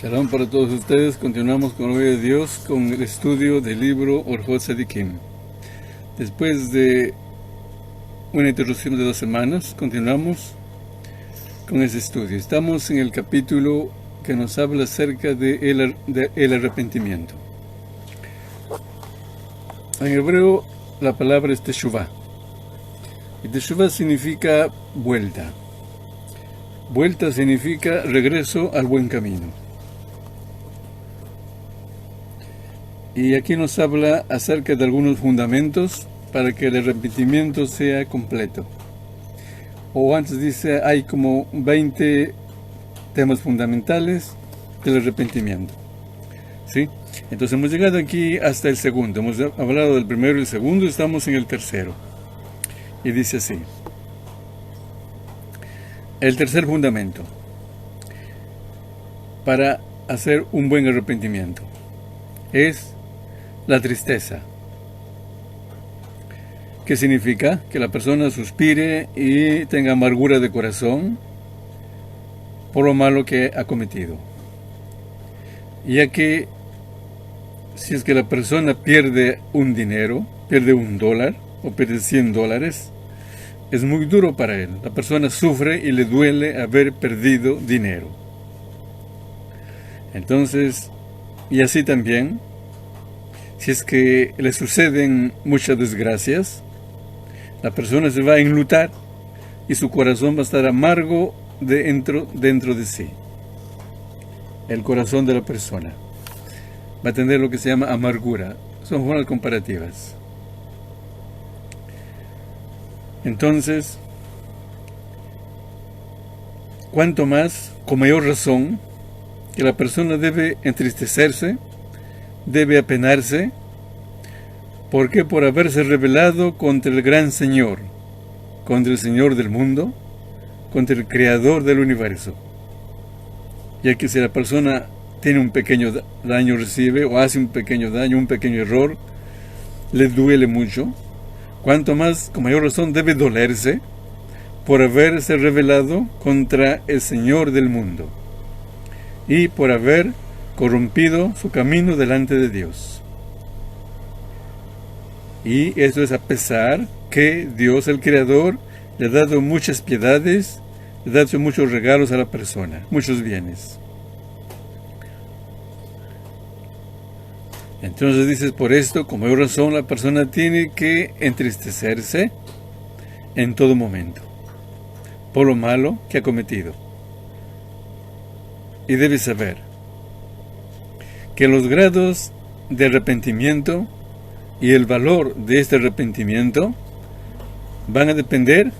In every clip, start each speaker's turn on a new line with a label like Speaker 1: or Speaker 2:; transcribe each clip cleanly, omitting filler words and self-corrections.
Speaker 1: Shalom para todos ustedes. Continuamos con la gloria de Dios con el estudio del libro Orjot Tzadikim. Después de una interrupción de 2 semanas, continuamos con ese estudio. Estamos en el capítulo que nos habla acerca de el arrepentimiento. En hebreo la palabra es teshuvah. Y teshuvah significa vuelta. Vuelta significa regreso al buen camino. Y aquí nos habla acerca de algunos fundamentos para que el arrepentimiento sea completo. O antes dice, hay como 20 temas fundamentales del arrepentimiento. ¿Sí? Entonces hemos llegado aquí hasta el segundo. Hemos hablado del primero y el segundo, estamos en el tercero. Y dice así. El tercer fundamento para hacer un buen arrepentimiento es la tristeza. ¿Qué significa? Que la persona suspire y tenga amargura de corazón por lo malo que ha cometido. Ya que si es que la persona pierde un dinero, pierde $1 o pierde $100, es muy duro para él. La persona sufre y le duele haber perdido dinero. Entonces, y así también, si es que le suceden muchas desgracias, la persona se va a enlutar y su corazón va a estar amargo dentro de sí. El corazón de la persona va a tener lo que se llama amargura. Son formas comparativas. Entonces, cuanto más, con mayor razón, que la persona debe entristecerse, debe apenarse, porque por haberse rebelado contra el gran Señor, contra el Señor del mundo, contra el Creador del universo. Ya que si la persona tiene un pequeño daño, recibe o hace un pequeño daño, un pequeño error, le duele mucho. Cuanto más, con mayor razón, debe dolerse por haberse rebelado contra el Señor del mundo y por haber corrompido su camino delante de Dios. Y esto es a pesar que Dios, el Creador, le ha dado muchas piedades, le ha dado muchos regalos a la persona, muchos bienes. Entonces dices, por esto, con mayor razón, la persona tiene que entristecerse en todo momento por lo malo que ha cometido. Y debe saber que los grados de arrepentimiento y el valor de este arrepentimiento van a depender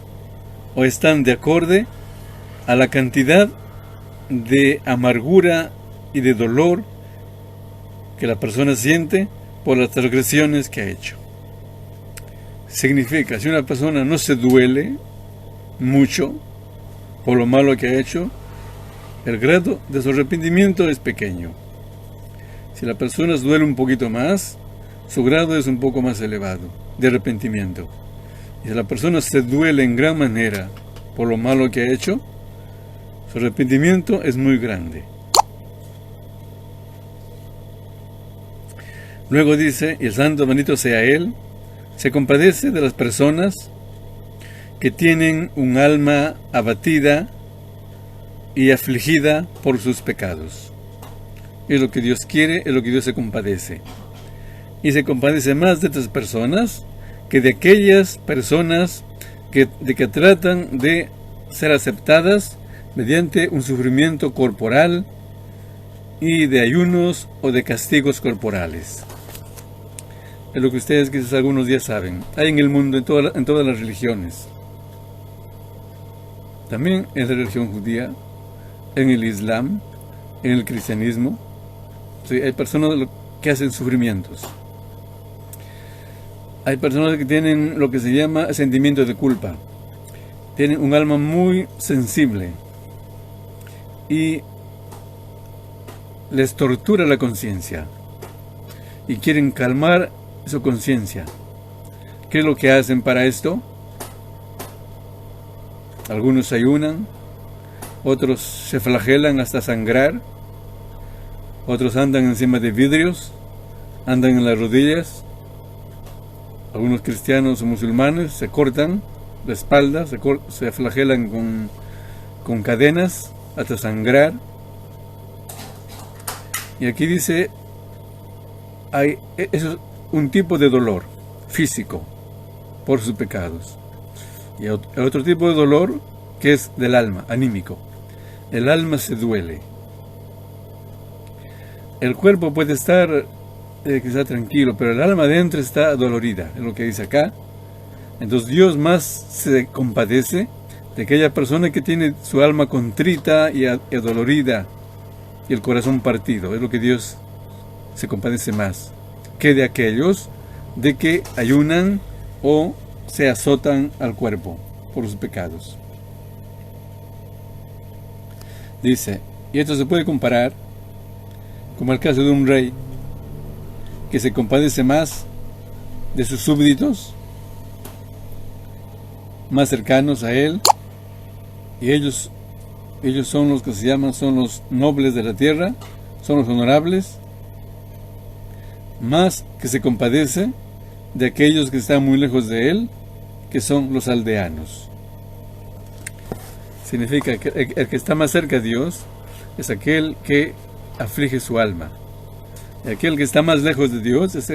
Speaker 1: o están de acorde a la cantidad de amargura y de dolor que la persona siente por las transgresiones que ha hecho. Significa, si una persona no se duele mucho por lo malo que ha hecho, el grado de su arrepentimiento es pequeño. Si la persona se duele un poquito más, su grado es un poco más elevado de arrepentimiento. Y si la persona se duele en gran manera por lo malo que ha hecho, su arrepentimiento es muy grande. Luego dice, y el santo bendito sea Él, se compadece de las personas que tienen un alma abatida y afligida por sus pecados. Es lo que Dios quiere, es lo que Dios se compadece. Y se compadece más de estas personas que de aquellas personas que tratan de ser aceptadas mediante un sufrimiento corporal y de ayunos o de castigos corporales. Es lo que ustedes quizás algunos ya saben. Hay en el mundo, en todas las religiones. También en la religión judía, en el Islam, en el cristianismo. Sí, hay personas que hacen sufrimientos. Hay personas que tienen lo que se llama sentimiento de culpa. Tienen un alma muy sensible y les tortura la conciencia y quieren calmar su conciencia. ¿Qué es lo que hacen para esto? Algunos ayunan, otros se flagelan hasta sangrar, otros andan encima de vidrios, andan en las rodillas. Algunos cristianos o musulmanes se cortan la espalda, se flagelan con cadenas hasta sangrar. Y aquí dice, eso es un tipo de dolor físico por sus pecados. Y otro tipo de dolor que es del alma, anímico. El alma se duele. El cuerpo puede estar quizá tranquilo, pero el alma adentro está dolorida, es lo que dice acá. Entonces Dios más se compadece de aquella persona que tiene su alma contrita y adolorida y el corazón partido. Es lo que Dios se compadece más que de aquellos de que ayunan o se azotan al cuerpo por sus pecados. Dice, y esto se puede comparar como el caso de un rey que se compadece más de sus súbditos más cercanos a él, y ellos son los que se llaman, son los nobles de la tierra, son los honorables, más que se compadece de aquellos que están muy lejos de él, que son los aldeanos. Significa que el que está más cerca de Dios es aquel que aflige su alma. Y aquel que está más lejos de Dios es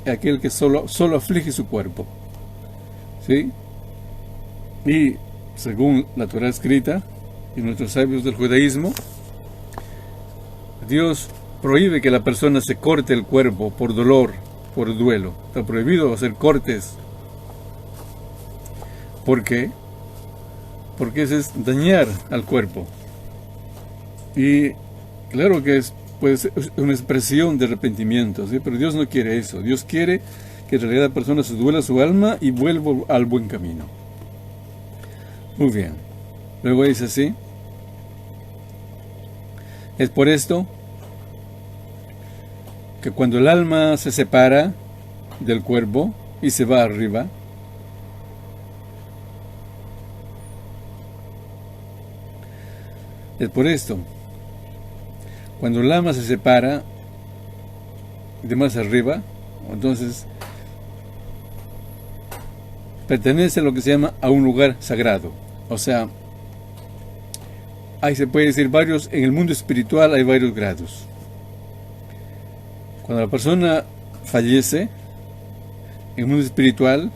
Speaker 1: aquel que solo aflige su cuerpo. ¿Sí? Y según la Torah escrita y nuestros sabios del judaísmo, Dios prohíbe que la persona se corte el cuerpo por dolor, por duelo. Está prohibido hacer cortes. ¿Por qué? Porque eso es dañar al cuerpo. Y claro que puede ser una expresión de arrepentimiento, ¿sí? Pero Dios no quiere eso. Dios quiere que en realidad la persona se duela su alma y vuelva al buen camino. Muy bien. Luego dice así. Es por esto que cuando el alma se separa del cuerpo y se va arriba, es por esto, cuando el alma se separa de más arriba, entonces pertenece a lo que se llama a un lugar sagrado. O sea, ahí se puede decir en el mundo espiritual hay varios grados. Cuando la persona fallece, en el mundo espiritual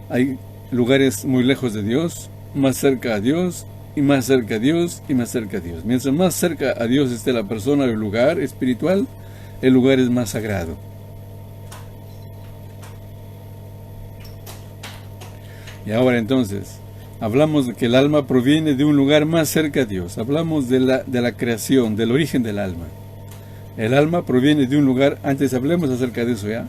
Speaker 1: hay lugares muy lejos de Dios, más cerca a Dios, y más cerca a Dios, y más cerca a Dios. Mientras más cerca a Dios esté la persona o el lugar espiritual, el lugar es más sagrado. Y ahora entonces, hablamos de que el alma proviene de un lugar más cerca a Dios. Hablamos de la creación, del origen del alma. El alma proviene de un lugar, antes hablemos acerca de eso ya,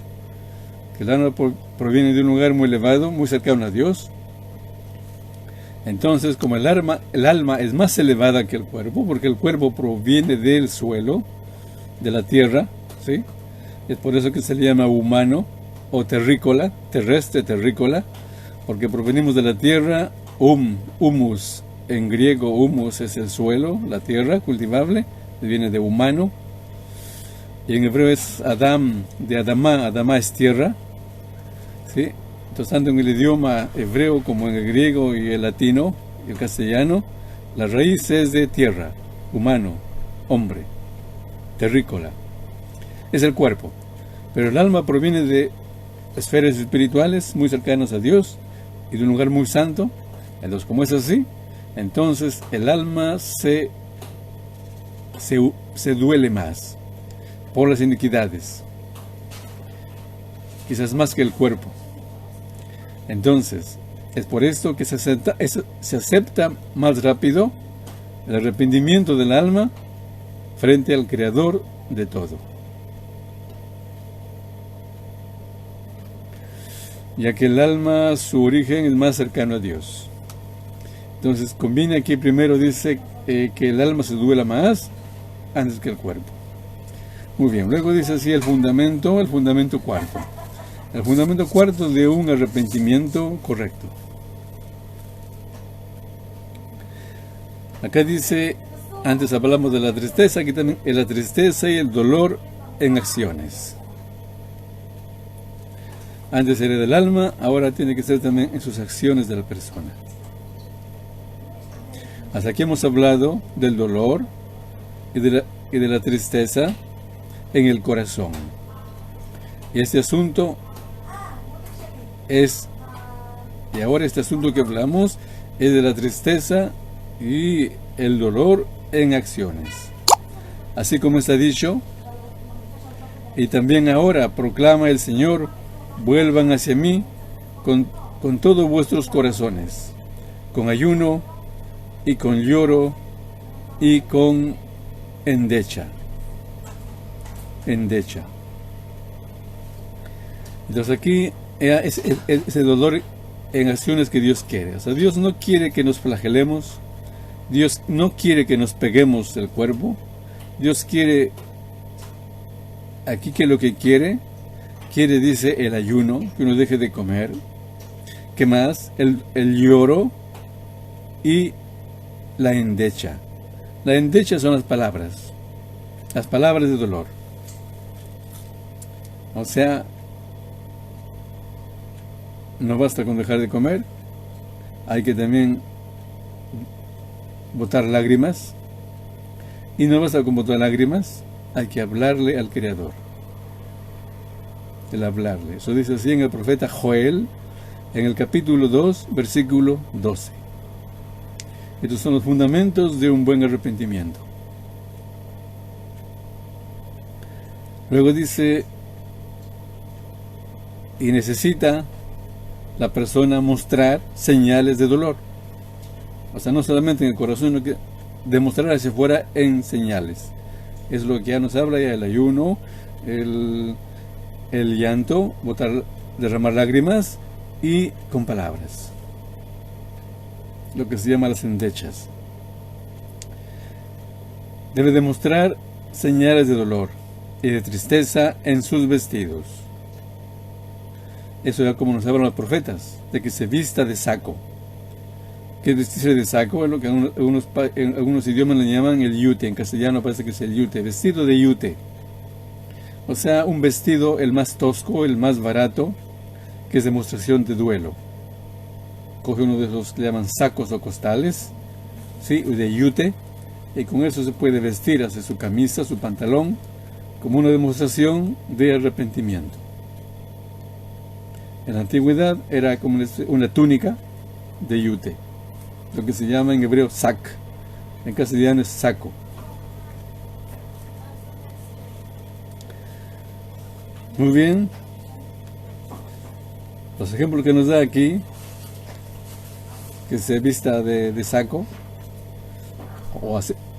Speaker 1: que el alma proviene de un lugar muy elevado, muy cercano a Dios. Entonces, como el alma es más elevada que el cuerpo, porque el cuerpo proviene del suelo, de la tierra, ¿sí? Es por eso que se le llama humano o terrícola, terrestre, terrícola, porque provenimos de la tierra. Humus, en griego humus es el suelo, la tierra cultivable, viene de humano, y en hebreo es Adam, de Adamá. Adamá es tierra, ¿sí? Entonces, tanto en el idioma hebreo como en el griego y el latino y el castellano, la raíz es de tierra, humano, hombre, terrícola. Es el cuerpo. Pero el alma proviene de esferas espirituales muy cercanas a Dios y de un lugar muy santo. Entonces, como es así, entonces el alma se duele más por las iniquidades, quizás más que el cuerpo. Entonces, es por esto que se acepta más rápido el arrepentimiento del alma frente al Creador de todo. Ya que el alma, su origen es más cercano a Dios. Entonces, conviene aquí primero, dice que el alma se duela más antes que el cuerpo. Muy bien, luego dice así el fundamento cuarto. El fundamento cuarto de un arrepentimiento correcto. Acá dice, Antes hablamos de la tristeza, aquí también es la tristeza y el dolor en acciones. Antes era del alma, ahora tiene que ser también en sus acciones de la persona. Hasta aquí hemos hablado del dolor y de la tristeza en el corazón. Y este asunto y ahora este asunto que hablamos es de la tristeza y el dolor en acciones. Así como está dicho, y también ahora proclama el Señor, vuelvan hacia mí con todos vuestros corazones, con ayuno y con lloro y con endecha. Entonces aquí es ese dolor en acciones que Dios quiere. O sea, Dios no quiere que nos flagelemos. Dios no quiere que nos peguemos del cuerpo. Dios quiere, aquí que lo que quiere, dice, el ayuno, que uno deje de comer. ¿Qué más? El lloro y la endecha. La endecha son las palabras de dolor. O sea, no basta con dejar de comer, hay que también botar lágrimas, y no basta con botar lágrimas, hay que hablarle al Creador. El hablarle. Eso dice así en el profeta Joel, en el capítulo 2, versículo 12. Estos son los fundamentos de un buen arrepentimiento. Luego dice, y necesita la persona mostrar señales de dolor. O sea, no solamente en el corazón, sino que demostrar hacia afuera en señales. Es lo que ya nos habla ya el ayuno, el llanto, derramar lágrimas y con palabras. Lo que se llama las endechas. Debe demostrar señales de dolor y de tristeza en sus vestidos. Eso ya como nos hablan los profetas, de que se vista de saco. ¿Qué es vestirse de saco? Es lo que en algunos idiomas le llaman el yute, en castellano parece que es el yute, vestido de yute. O sea, un vestido el más tosco, el más barato, que es demostración de duelo. Coge uno de esos que le llaman sacos o costales, ¿sí? De yute, y con eso se puede vestir, hace su camisa, su pantalón, como una demostración de arrepentimiento. En la antigüedad era como una túnica de yute, lo que se llama en hebreo sac, en castellano es saco. Muy bien, los ejemplos que nos da aquí, que se vista de saco,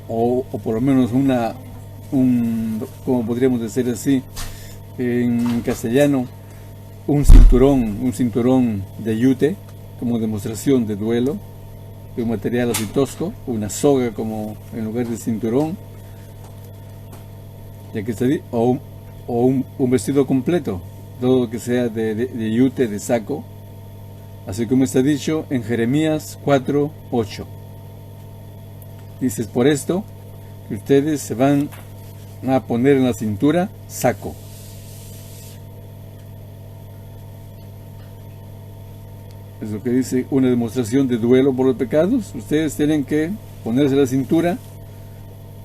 Speaker 1: o por lo menos como podríamos decir así, en castellano, un cinturón de yute, como demostración de duelo, de un material así tosco, una soga como en lugar de cinturón, ya que está ahí, o un vestido completo, todo lo que sea de yute, de saco, así como está dicho en Jeremías 4:8. Dices, por esto que ustedes se van a poner en la cintura saco. Es lo que dice, una demostración de duelo por los pecados. Ustedes tienen que ponerse en la cintura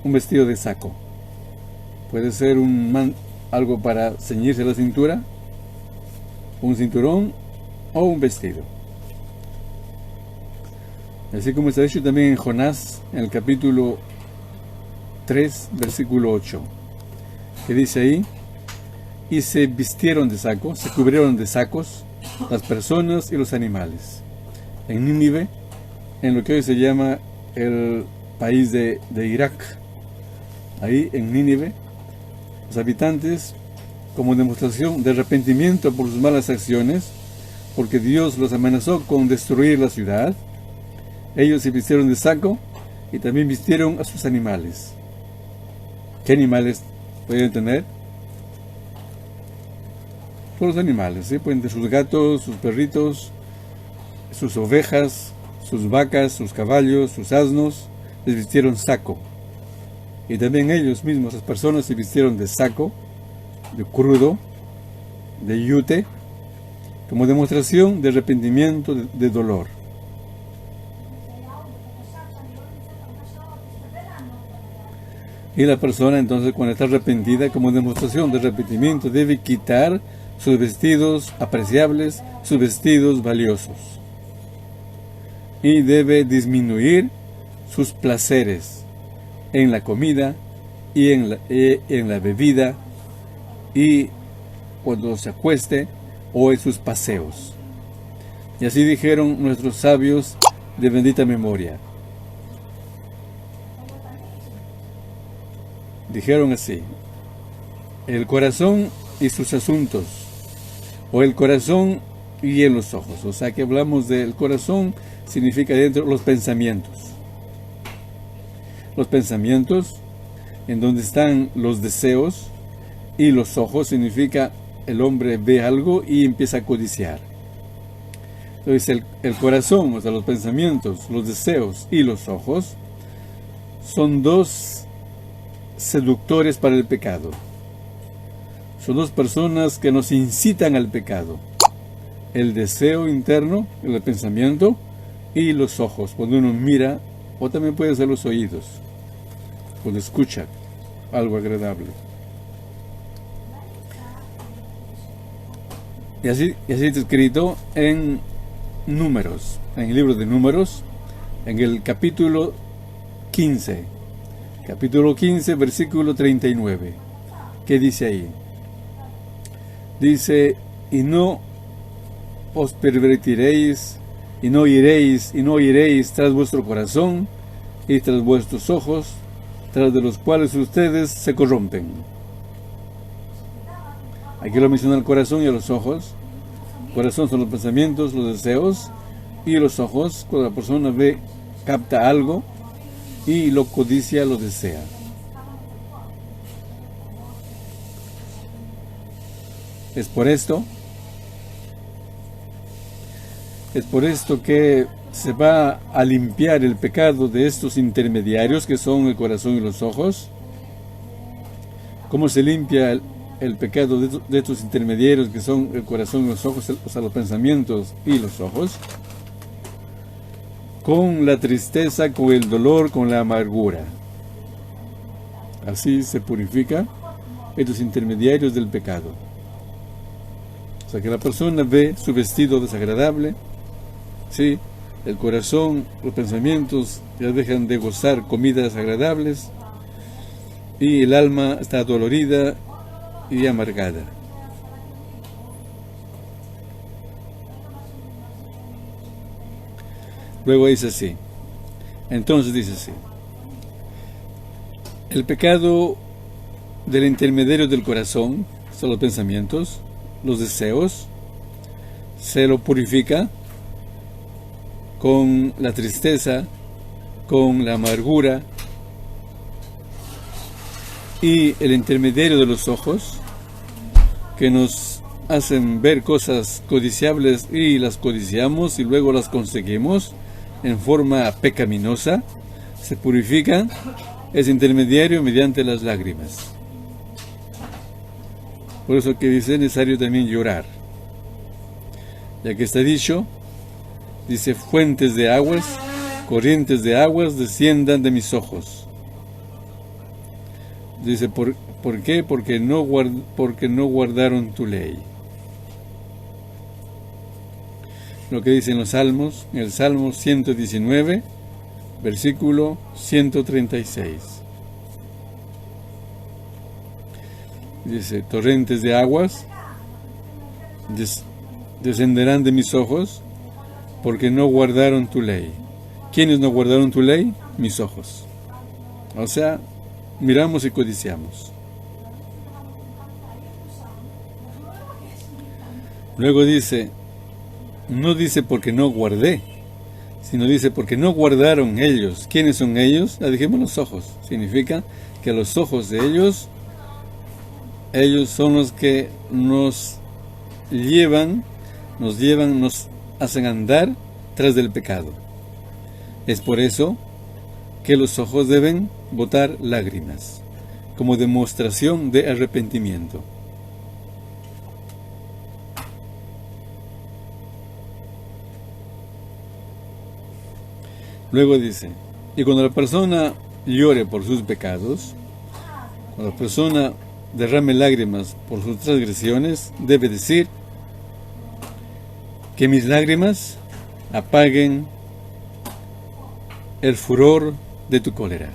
Speaker 1: un vestido de saco. Puede ser algo para ceñirse la cintura, un cinturón o un vestido. Así como está dicho también en Jonás, en el capítulo 3, versículo 8, que dice ahí, y se vistieron de sacos, se cubrieron de sacos, las personas y los animales. En Nínive, en lo que hoy se llama el país de Irak, ahí en Nínive, los habitantes, como demostración de arrepentimiento por sus malas acciones, porque Dios los amenazó con destruir la ciudad, ellos se vistieron de saco y también vistieron a sus animales. ¿Qué animales pueden tener? Todos los animales, ¿sí? Pueden tener sus gatos, sus perritos, sus ovejas, sus vacas, sus caballos, sus asnos, les vistieron saco. Y también ellos mismos, las personas, se vistieron de saco, de crudo, de yute, como demostración de arrepentimiento, de dolor. Y la persona entonces, cuando está arrepentida, como demostración de arrepentimiento, debe quitar sus vestidos apreciables, sus vestidos valiosos. Y debe disminuir sus placeres en la comida y en la bebida, y cuando se acueste o en sus paseos. Y así dijeron nuestros sabios de bendita memoria. Dijeron así: el corazón y sus asuntos, o el corazón y en los ojos. O sea que hablamos del corazón, significa dentro los pensamientos. Los pensamientos, en donde están los deseos, y los ojos significa el hombre ve algo y empieza a codiciar. Entonces el corazón, o sea, los pensamientos, los deseos y los ojos son dos seductores para el pecado. Son dos personas que nos incitan al pecado: el deseo interno, el pensamiento, y los ojos, cuando uno mira, o también puede ser los oídos, cuando escucha algo agradable. Y así está escrito en Números, en el libro de Números, en el capítulo 15, versículo 39. ¿Qué dice ahí? Dice: y no os pervertiréis, y no iréis tras vuestro corazón y tras vuestros ojos, tras de los cuales ustedes se corrompen. Aquí lo menciona el corazón y los ojos. El corazón son los pensamientos, los deseos, y los ojos, cuando la persona ve, capta algo y lo codicia, lo desea. Es por esto que se va a limpiar el pecado de estos intermediarios que son el corazón y los ojos. ¿Cómo se limpia el pecado de estos intermediarios que son el corazón y los ojos, o sea, los pensamientos y los ojos? Con la tristeza, con el dolor, con la amargura. Así se purifica estos intermediarios del pecado. O sea, que la persona ve su vestido desagradable, ¿sí? El corazón, los pensamientos ya dejan de gozar comidas agradables, y el alma está dolorida y amargada. Luego dice así. Entonces dice así: el pecado del intermediario del corazón son los pensamientos, los deseos, se lo purifica con la tristeza, con la amargura, y el intermediario de los ojos, que nos hacen ver cosas codiciables y las codiciamos y luego las conseguimos en forma pecaminosa, se purifica ese intermediario mediante las lágrimas. Por eso que dice necesario también llorar, ya que está dicho, dice: fuentes de aguas, corrientes de aguas desciendan de mis ojos. Dice: ¿por qué? Porque no guardaron tu ley. Lo que dicen los salmos, en el Salmo 119, versículo 136. Dice: torrentes de aguas descenderán de mis ojos, porque no guardaron tu ley. ¿Quiénes no guardaron tu ley? Mis ojos. O sea, miramos y codiciamos. Luego dice, no dice porque no guardé, sino dice porque no guardaron ellos. ¿Quiénes son ellos? La dijimos, los ojos. Significa que los ojos de ellos son los que nos hacen andar tras del pecado. Es por eso que los ojos deben botar lágrimas, como demostración de arrepentimiento. Luego dice, y cuando la persona llore por sus pecados, cuando la persona derrame lágrimas por sus transgresiones, debe decir que mis lágrimas apaguen el furor de tu cólera.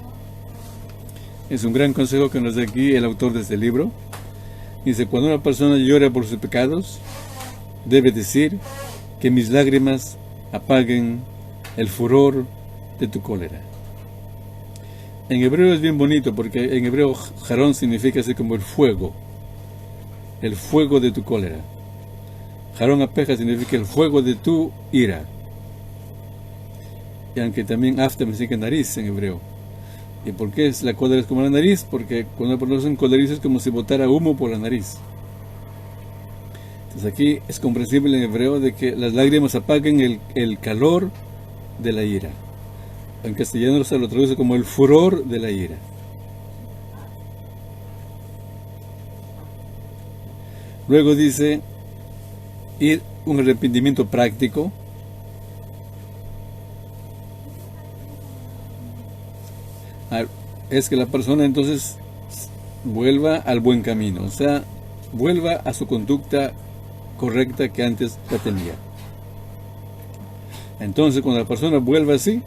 Speaker 1: Es un gran consejo que nos da aquí el autor de este libro. Dice, cuando una persona llora por sus pecados, debe decir que mis lágrimas apaguen el furor de tu cólera. En hebreo es bien bonito, porque en hebreo jarón significa así como el fuego de tu cólera. Jarón apeja significa el fuego de tu ira. Y aunque también after significa nariz en hebreo. ¿Y por qué la cólera es como la nariz? Porque cuando una persona se encoleriza es como si botara humo por la nariz. Entonces aquí es comprensible en hebreo de que las lágrimas apaguen el calor de la ira. En castellano se lo traduce como el furor de la ira. Luego dice, y un arrepentimiento práctico. Es que la persona entonces vuelva al buen camino, o sea, vuelva a su conducta correcta que antes la tenía. Entonces, cuando la persona vuelva así,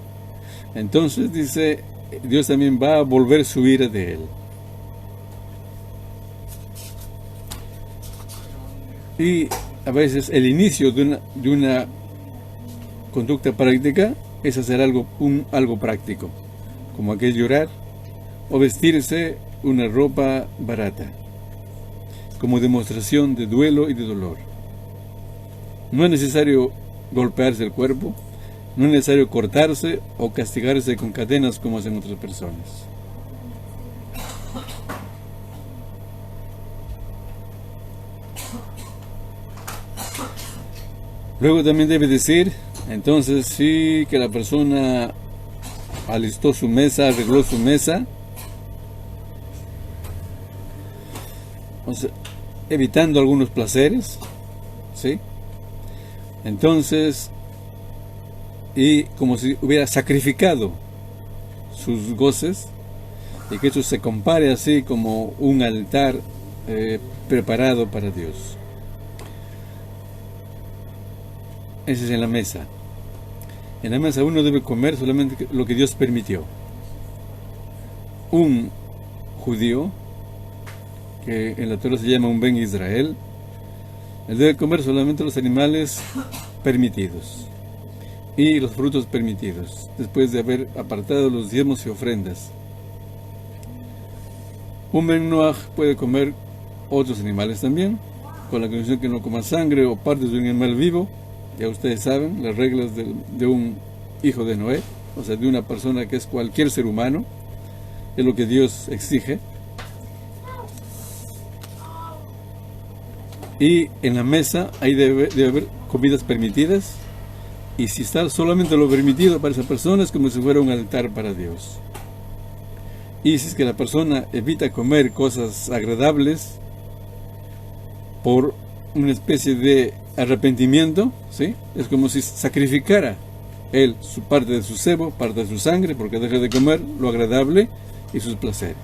Speaker 1: entonces dice, Dios también va a volver su ira de él. Y a veces el inicio de una conducta práctica es hacer algo práctico, como aquel llorar o vestirse una ropa barata, como demostración de duelo y de dolor. No es necesario golpearse el cuerpo, no es necesario cortarse o castigarse con cadenas como hacen otras personas. Luego también debe decir, entonces sí, que la persona alistó su mesa, arregló su mesa, o sea, evitando algunos placeres, ¿sí? Entonces, y como si hubiera sacrificado sus goces, y que eso se compare así como un altar preparado para Dios. Ese es en la mesa. En la mesa uno debe comer solamente lo que Dios permitió. Un judío, que en la Torah se llama un Ben Israel, él debe comer solamente los animales permitidos y los frutos permitidos, después de haber apartado los diezmos y ofrendas. Un Ben Noach puede comer otros animales también, con la condición que no coma sangre o partes de un animal vivo. Ya ustedes saben las reglas de un hijo de Noé, o sea, de una persona que es cualquier ser humano, es lo que Dios exige. Y en la mesa ahí debe haber comidas permitidas, y si está solamente lo permitido para esa persona es como si fuera un altar para Dios. Y si es que la persona evita comer cosas agradables por una especie de arrepentimiento, ¿sí? Es como si sacrificara él su parte de su sebo, parte de su sangre, porque deja de comer lo agradable y sus placeres.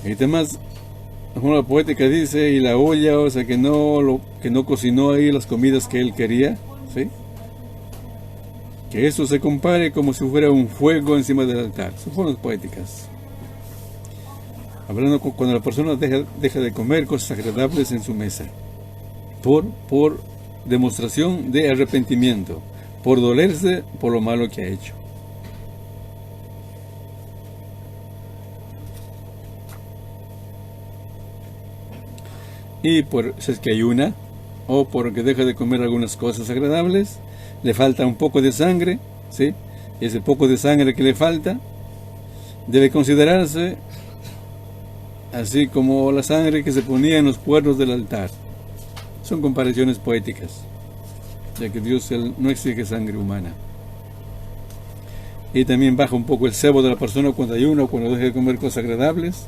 Speaker 1: Y además, la poética dice, y la olla, o sea, que no cocinó ahí las comidas que él quería, ¿sí? Que eso se compare como si fuera un fuego encima del altar. Son formas poéticas. Hablando cuando la persona deja de comer cosas agradables en su mesa, por demostración de arrepentimiento, por dolerse por lo malo que ha hecho. Y si es que ayuna, o porque deja de comer algunas cosas agradables, le falta un poco de sangre, ¿sí? Ese poco de sangre que le falta debe considerarse así como la sangre que se ponía en los cuernos del altar. Son comparaciones poéticas, ya que Dios él no exige sangre humana. Y también baja un poco el cebo de la persona cuando ayuna o cuando deja de comer cosas agradables.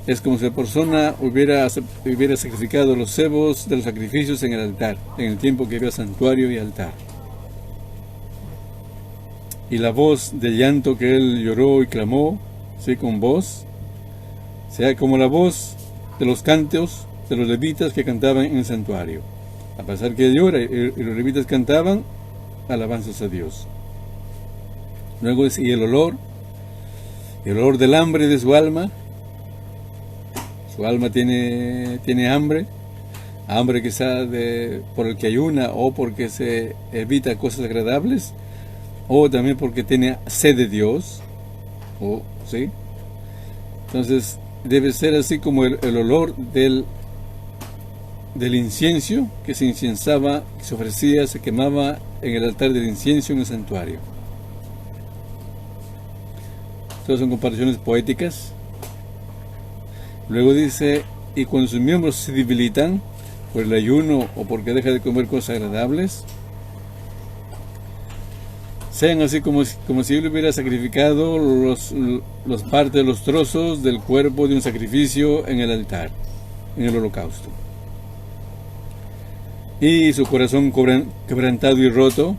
Speaker 1: Es como si la persona hubiera sacrificado los cebos de los sacrificios en el altar, en el tiempo que había santuario y altar. Y la voz de llanto que él lloró y clamó, ¿sí? Con voz, sea como la voz de los cantos de los levitas que cantaban en el santuario. A pesar que él llora y los levitas cantaban alabanzas a Dios. Luego dice, y el olor del hambre de su alma tiene hambre quizá por el que ayuna o porque se evita cosas agradables, o también porque tiene sed de Dios, ¿sí? Entonces debe ser así como el olor del incienso que se incensaba, que se ofrecía, se quemaba en el altar del incienso en el santuario. Todas son comparaciones poéticas. Luego dice, y cuando sus miembros se debilitan por el ayuno o porque deja de comer cosas agradables, sean así como si él hubiera sacrificado los partes, los trozos del cuerpo de un sacrificio en el altar, en el holocausto. Y su corazón quebrantado y roto,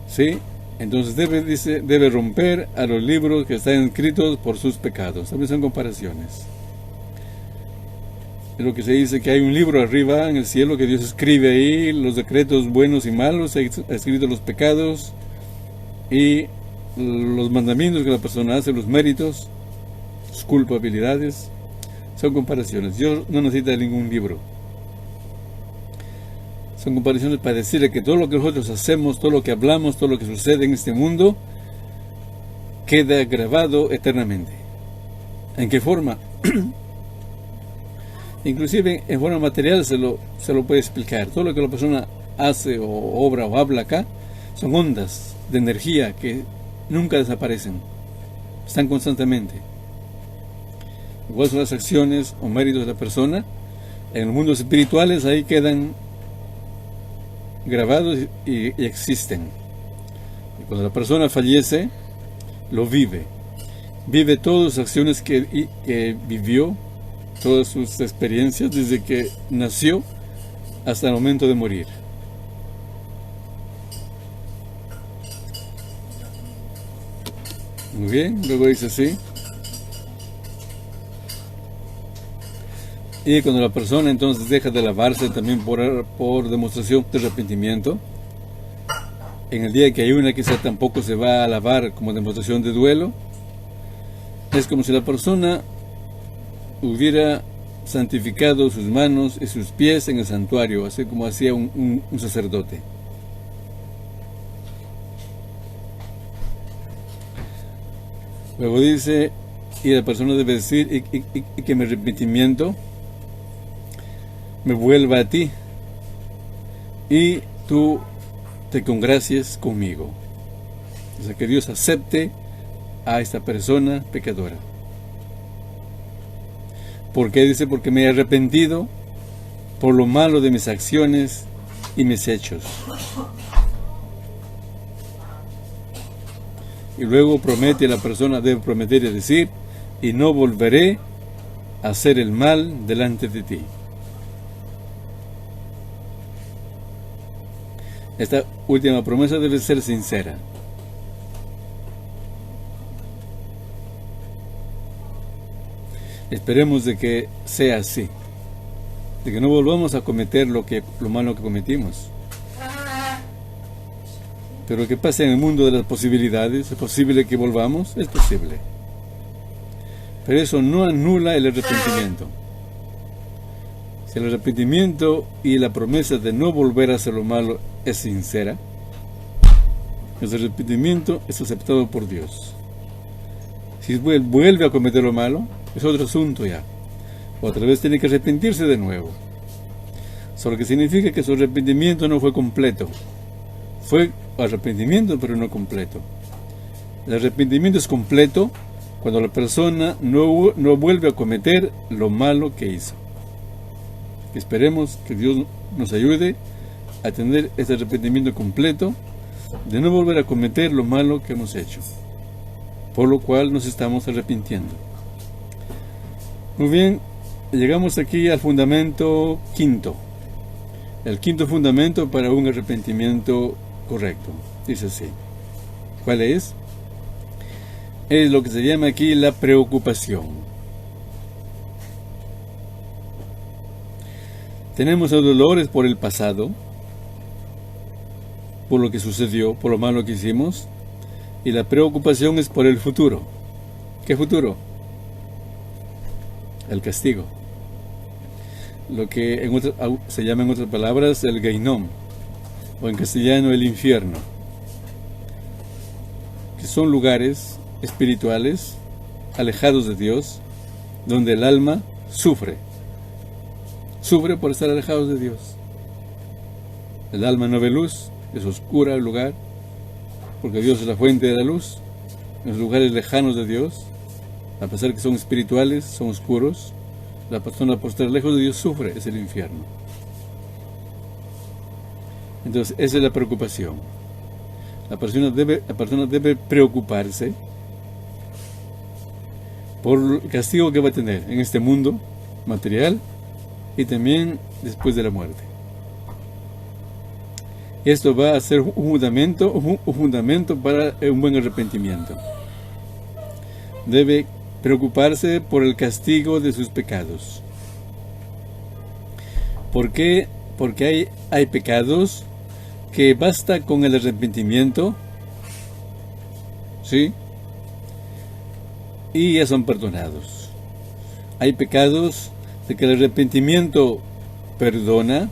Speaker 1: ¿sí? Entonces debe romper a los libros que están escritos por sus pecados. También son comparaciones. Es lo que se dice, que hay un libro arriba en el cielo que Dios escribe ahí los decretos buenos y malos, ha escrito los pecados y los mandamientos que la persona hace, los méritos, sus culpabilidades. Son comparaciones. Dios no necesita ningún libro. Son comparaciones para decirle que todo lo que nosotros hacemos, todo lo que hablamos, todo lo que sucede en este mundo queda grabado eternamente. ¿En qué forma? Inclusive en forma material se lo puede explicar. Todo lo que la persona hace o obra o habla acá son ondas de energía que nunca desaparecen, están constantemente. Igual son las acciones o méritos de la persona. En los mundos espirituales ahí quedan grabados y existen. Y cuando la persona fallece, lo vive todas las acciones que vivió, todas sus experiencias desde que nació hasta el momento de morir. Muy bien, luego dice así. Y cuando la persona entonces deja de lavarse también por demostración de arrepentimiento, en el día que hay una quizá tampoco se va a lavar como demostración de duelo, es como si la persona hubiera santificado sus manos y sus pies en el santuario, así como hacía un sacerdote. Luego dice, y la persona debe decir, y que mi arrepentimiento me vuelva a ti, y tú te congracies conmigo. O sea, que Dios acepte a esta persona pecadora. ¿Por qué? Dice, porque me he arrepentido por lo malo de mis acciones y mis hechos. Y luego promete, la persona debe prometer y decir, y no volveré a hacer el mal delante de ti. Esta última promesa debe ser sincera. Esperemos de que sea así, de que no volvamos a cometer lo malo que cometimos. Pero que pase en el mundo de las posibilidades, ¿es posible que volvamos? Es posible. Pero eso no anula el arrepentimiento. Si el arrepentimiento y la promesa de no volver a hacer lo malo es sincera, el arrepentimiento es aceptado por Dios. Si vuelve a cometer lo malo, es otro asunto ya. Otra vez tiene que arrepentirse de nuevo. Solo que significa que su arrepentimiento no fue completo. Fue arrepentimiento, pero no completo. El arrepentimiento es completo cuando la persona no vuelve a cometer lo malo que hizo. Esperemos que Dios nos ayude a tener este arrepentimiento completo, de no volver a cometer lo malo que hemos hecho, por lo cual nos estamos arrepintiendo. Muy bien, llegamos aquí al fundamento quinto. El quinto fundamento para un arrepentimiento correcto. Dice así. ¿Cuál es? Es lo que se llama aquí la preocupación. Tenemos los dolores por el pasado, por lo que sucedió, por lo malo que hicimos, y la preocupación es por el futuro. ¿Qué futuro? El castigo. Lo que se llama en otras palabras el Gehinnom, o en castellano el infierno, que son lugares espirituales alejados de Dios, donde el alma sufre por estar alejados de Dios. El alma no ve luz, es oscura el lugar, porque Dios es la fuente de la luz. En los lugares lejanos de Dios, a pesar que son espirituales, son oscuros, la persona por estar lejos de Dios sufre, es el infierno. Entonces, esa es la preocupación. La persona debe preocuparse por el castigo que va a tener en este mundo material y también después de la muerte. Esto va a ser un fundamento para un buen arrepentimiento. Debe preocuparse por el castigo de sus pecados. ¿Por qué? Porque hay pecados que basta con el arrepentimiento, ¿sí?, y ya son perdonados. Hay pecados de que el arrepentimiento perdona,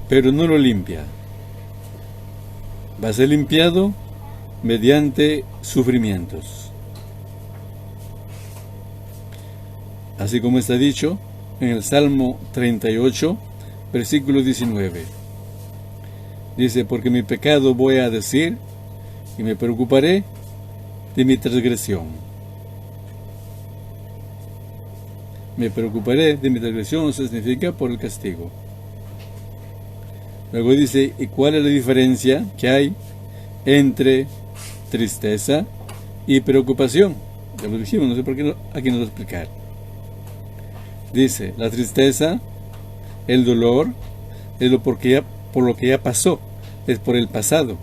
Speaker 1: pero no lo limpia. Va a ser limpiado mediante sufrimientos. Así como está dicho en el Salmo 38, versículo 19. Dice: porque mi pecado voy a decir, y me preocuparé de mi transgresión. Me preocuparé de mi transgresión, eso significa por el castigo. Luego dice: ¿y cuál es la diferencia que hay entre tristeza y preocupación? Ya lo dijimos, no sé por qué aquí nos va a explicar. Dice: la tristeza, el dolor, es por lo que ya pasó, es por el pasado.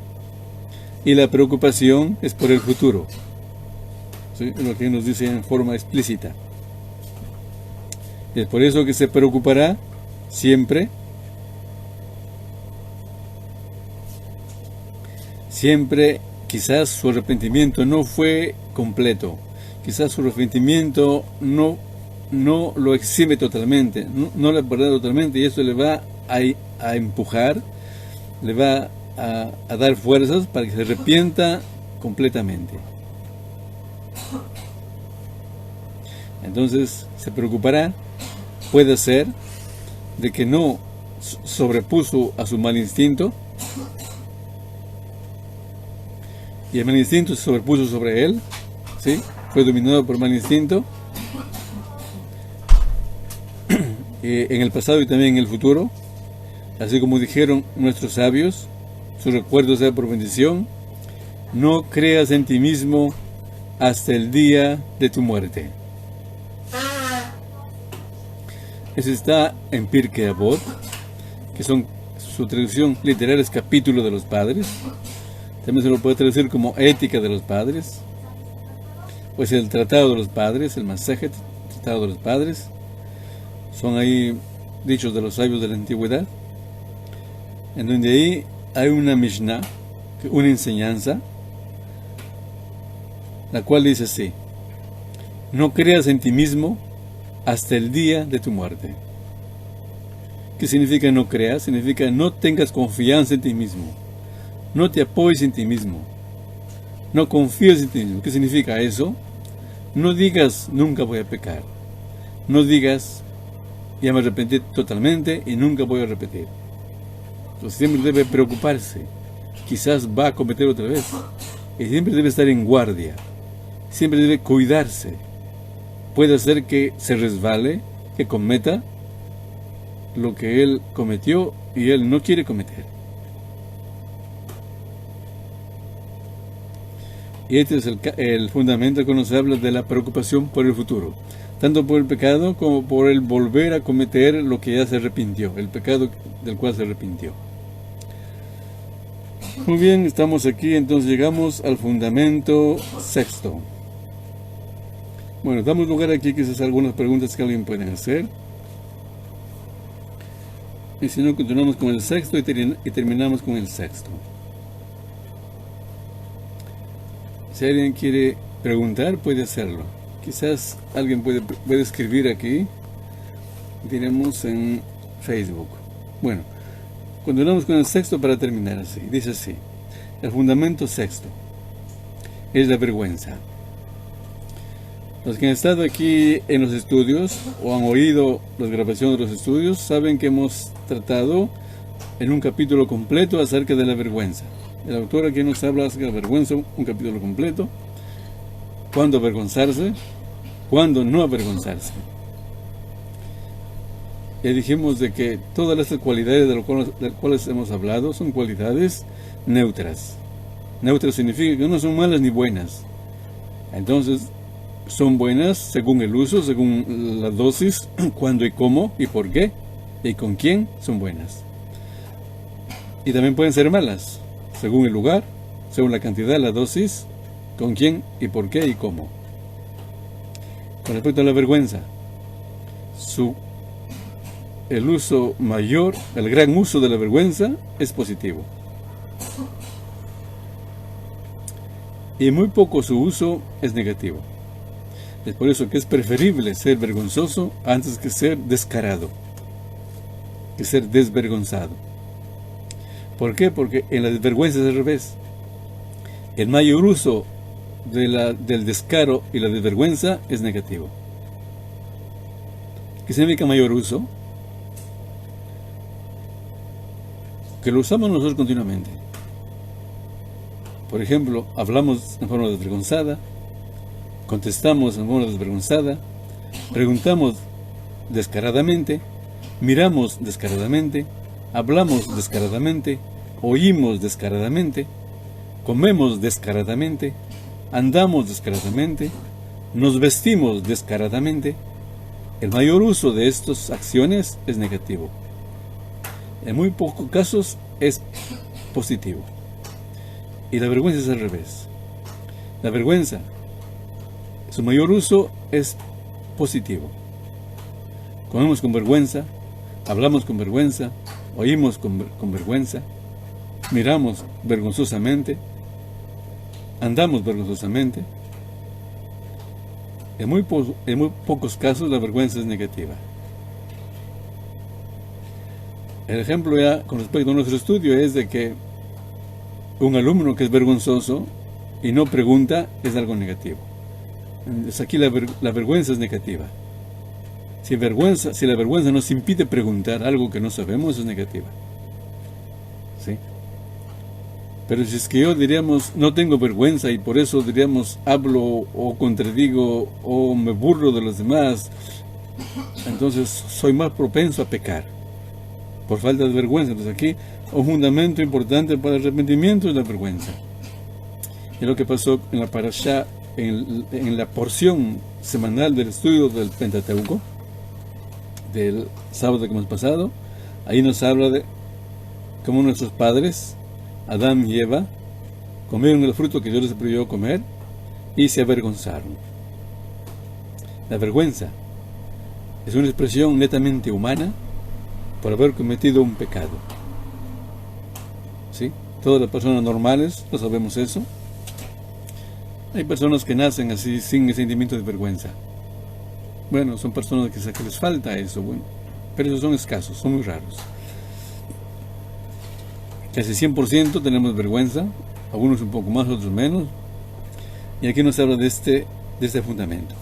Speaker 1: Y la preocupación es por el futuro. ¿Sí? Es lo que nos dice en forma explícita. Es por eso que se preocupará siempre. Siempre, quizás su arrepentimiento no fue completo. Quizás su arrepentimiento no lo exime totalmente, no lo ha perdonado totalmente, y eso le va a empujar, le va a dar fuerzas para que se arrepienta completamente. Entonces se preocupará, puede ser, de que no sobrepuso a su mal instinto, y el mal instinto se sobrepuso sobre él, ¿sí? Fue dominado por el mal instinto, en el pasado y también en el futuro. Así como dijeron nuestros sabios, su recuerdo sea por bendición. No creas en ti mismo hasta el día de tu muerte. Eso está en Pirkei Avot, que su traducción literal es capítulo de los padres. También se lo puede traducir como ética de los padres, pues el tratado de los padres, el Masejet, tratado de los padres. Son ahí dichos de los sabios de la antigüedad, en donde ahí hay una Mishnah, una enseñanza, la cual dice así: no creas en ti mismo hasta el día de tu muerte. ¿Qué significa no creas? Significa no tengas confianza en ti mismo, no te apoyes en ti mismo, no confíes en ti mismo. ¿Qué significa eso? No digas nunca voy a pecar, no digas ya me arrepentí totalmente y nunca voy a repetir. Entonces siempre debe preocuparse, quizás va a cometer otra vez, y siempre debe estar en guardia, siempre debe cuidarse. Puede ser que se resbale, que cometa lo que él cometió y él no quiere cometer. Y este es el fundamento que nos habla de la preocupación por el futuro, tanto por el pecado como por el volver a cometer lo que ya se arrepintió, el pecado del cual se arrepintió. Muy bien, estamos aquí, entonces llegamos al fundamento sexto. Bueno, damos lugar aquí quizás a algunas preguntas que alguien puede hacer. Y si no, continuamos con el sexto y terminamos con el sexto. Si alguien quiere preguntar, puede hacerlo. Quizás alguien puede escribir aquí. Diremos en Facebook. Bueno, continuamos con el sexto para terminar así. Dice así: el fundamento sexto es la vergüenza. Los que han estado aquí en los estudios o han oído las grabaciones de los estudios saben que hemos tratado en un capítulo completo acerca de la vergüenza. El autor aquí nos habla acerca de la vergüenza, un capítulo completo. Cuándo avergonzarse, cuándo no avergonzarse. Ya dijimos de que todas estas cualidades de las cuales hemos hablado son cualidades neutras. Neutras significa que no son malas ni buenas. Entonces, son buenas según el uso, según la dosis, cuándo y cómo y por qué y con quién son buenas. Y también pueden ser malas, según el lugar, según la cantidad, la dosis, con quién y por qué y cómo. Con respecto a la vergüenza, el uso mayor, el gran uso de la vergüenza es positivo. Y muy poco su uso es negativo. Es por eso que es preferible ser vergonzoso antes que ser descarado, que ser desvergonzado. ¿Por qué? Porque en la desvergüenza es al revés. El mayor uso del descaro y la desvergüenza es negativo. ¿Qué significa mayor uso? Que lo usamos nosotros continuamente. Por ejemplo, hablamos en forma desvergonzada, contestamos en forma desvergonzada, preguntamos descaradamente, miramos descaradamente, hablamos descaradamente, oímos descaradamente, comemos descaradamente, andamos descaradamente, nos vestimos descaradamente. El mayor uso de estas acciones es negativo. En muy pocos casos es positivo. Y la vergüenza es al revés. La vergüenza, su mayor uso es positivo. Comemos con vergüenza, hablamos con vergüenza, oímos con vergüenza, miramos vergonzosamente, andamos vergonzosamente. En muy pocos casos la vergüenza es negativa. El ejemplo ya con respecto a nuestro estudio es de que un alumno que es vergonzoso y no pregunta es algo negativo. Aquí la vergüenza es negativa. Si la vergüenza nos impide preguntar algo que no sabemos, es negativa. ¿Sí? Pero si es que yo diríamos, no tengo vergüenza y por eso diríamos, hablo o contradigo o me burlo de los demás, entonces soy más propenso a pecar por falta de vergüenza. Entonces aquí un fundamento importante para el arrepentimiento es la vergüenza. Es lo que pasó en la parashá, en la porción semanal del estudio del Pentateuco, del sábado que hemos pasado. Ahí nos habla de cómo nuestros padres, Adán y Eva, comieron el fruto que Dios les prohibió comer y se avergonzaron. La vergüenza es una expresión netamente humana por haber cometido un pecado. ¿Sí? Todas las personas normales, lo sabemos eso. Hay personas que nacen así sin el sentimiento de vergüenza. Bueno, son personas que les falta eso, bueno, pero esos son escasos, son muy raros. Casi 100% tenemos vergüenza, algunos un poco más, otros menos. Y aquí nos habla de este fundamento.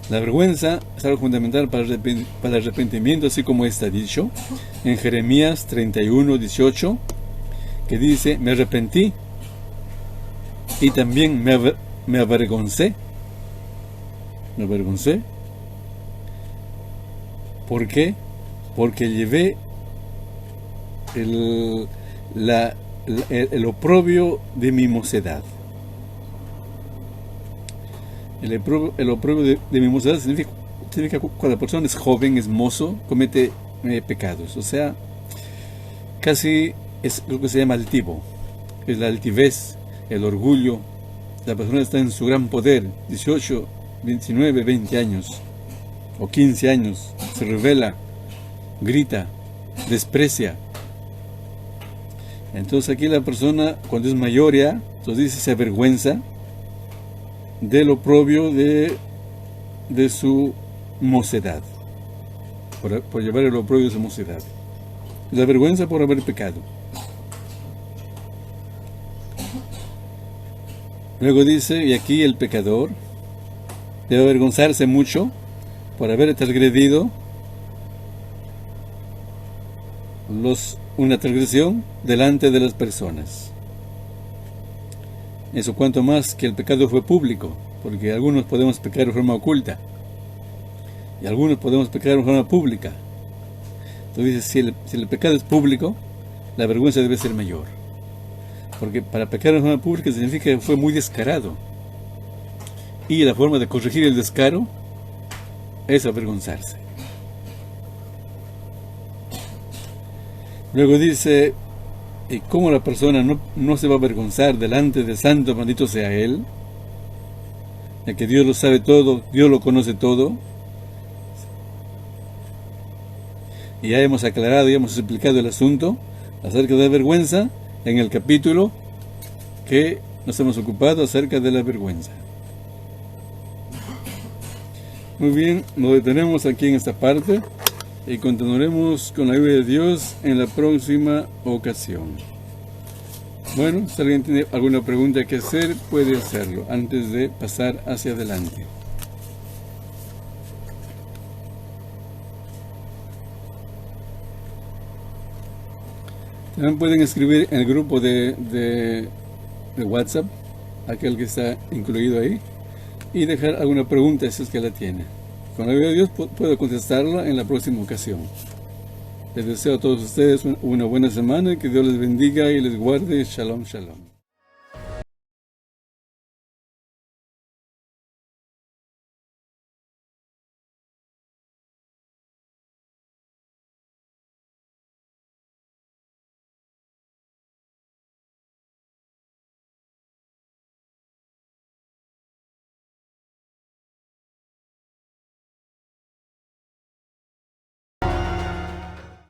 Speaker 1: La vergüenza es algo fundamental para el arrepentimiento, así como está dicho en Jeremías 31:18, que dice: me arrepentí y también me avergoncé Me avergoncé. ¿Por qué? Porque llevé el oprobio de mi mocedad. El oprobio de mi mocedad significa cuando la persona es joven, es mozo, comete pecados. O sea, casi es lo que se llama altivo. Es la altivez, el orgullo. La persona está en su gran poder, 18, 19, 20 años o 15 años, se revela, grita, desprecia. Entonces aquí la persona, cuando es mayor ya, entonces dice, se avergüenza del oprobio de su mocedad, por llevar el oprobio de su mocedad. La vergüenza por haber pecado. Luego dice, y aquí el pecador debe avergonzarse mucho por haber transgredido una transgresión delante de las personas. Eso cuanto más que el pecado fue público, porque algunos podemos pecar de forma oculta y algunos podemos pecar de forma pública. Entonces, si el pecado es público, la vergüenza debe ser mayor, porque para pecar de forma pública significa que fue muy descarado, y la forma de corregir el descaro es avergonzarse. Luego dice, ¿y cómo la persona no se va a avergonzar delante del santo, bendito sea Él? Ya que Dios lo sabe todo, Dios lo conoce todo. Y ya hemos aclarado, ya hemos explicado el asunto acerca de la vergüenza en el capítulo que nos hemos ocupado acerca de la vergüenza. Muy bien, nos detenemos aquí en esta parte y continuaremos con la ayuda de Dios en la próxima ocasión. Bueno, si alguien tiene alguna pregunta que hacer, puede hacerlo antes de pasar hacia adelante. También pueden escribir en el grupo de WhatsApp, aquel que está incluido ahí, y dejar alguna pregunta si es que la tiene. Con la ayuda de Dios puedo contestarla en la próxima ocasión. Les deseo a todos ustedes una buena semana y que Dios les bendiga y les guarde. Shalom, shalom.